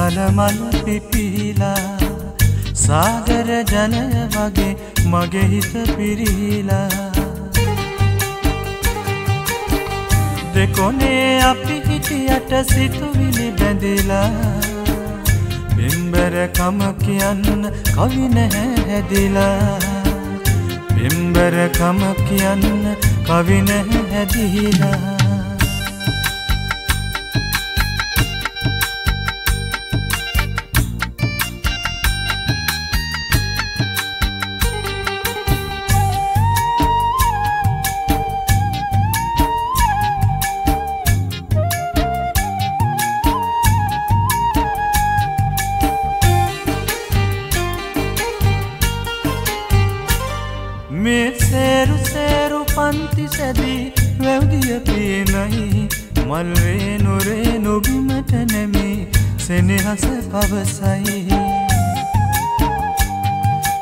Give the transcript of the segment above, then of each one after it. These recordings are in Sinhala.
තලමල පිපිලා සාගර ජලය වගේ මගේ හිත පිරීලා දෙකොනේ අපි හිටියට සිතුවිලි බැඳිලා පින්බරකම කියන්න කවි නැහැ හැදිලා පින්බරකම කියන්න කවි නැහැ හැදිලා මේ සේරු සේරු පන්ති සැදී වැව්දිය පියනයි මල් රේනු රේනු බිමට නැමී සෙනෙහස පවසයි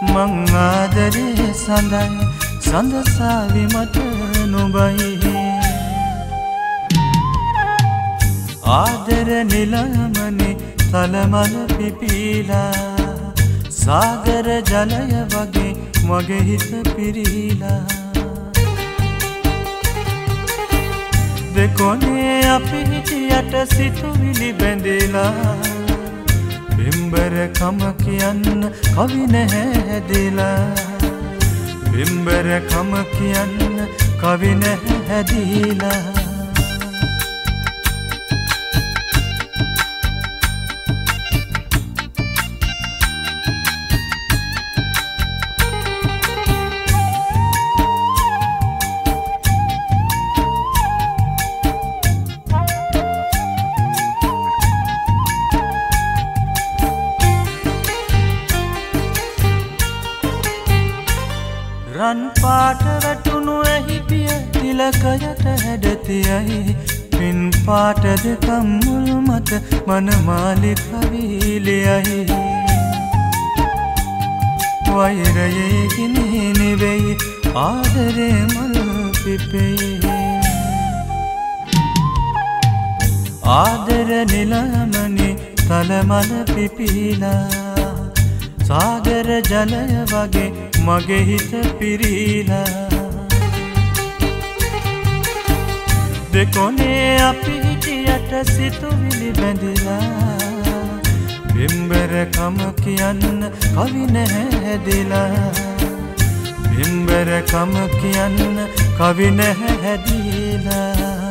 මං ආදරේ සඳයි සඳසාවි මට නොබයි ආදර නිලමනේ තලමල පිපිලා සාගර ජලය වගේ මගේ හිත පිරීලා දෙකොනේ අපි හිටියට සිතුවිලි බැඳිලා පින්බරකම කියන්න කවි නැහැ හැදිලා පින්බරකම කියන්න කවි නැහැ හැදිලා රන් පාට වැටුණු ඇහි පිය තිලකයට හැඩතියයි පින් පාට දෙකම් මුල් මත මනමාලි කවිලියයි වෛරයේ ගිනි නෙවෙයි ආදරේ මල් පිපෙයි ආදර නිලමනේ තලමල පිපිලා සාගර ජලය වගේ මගේ හිත පිරීලා දෙකොනේ අපි හිටියට සිතුවිලි බැඳිලා පින්බරකම කියන්න කවි නැහැ හැදිලා පින්බරකම කියන්න කවි නැහැ හැදිලා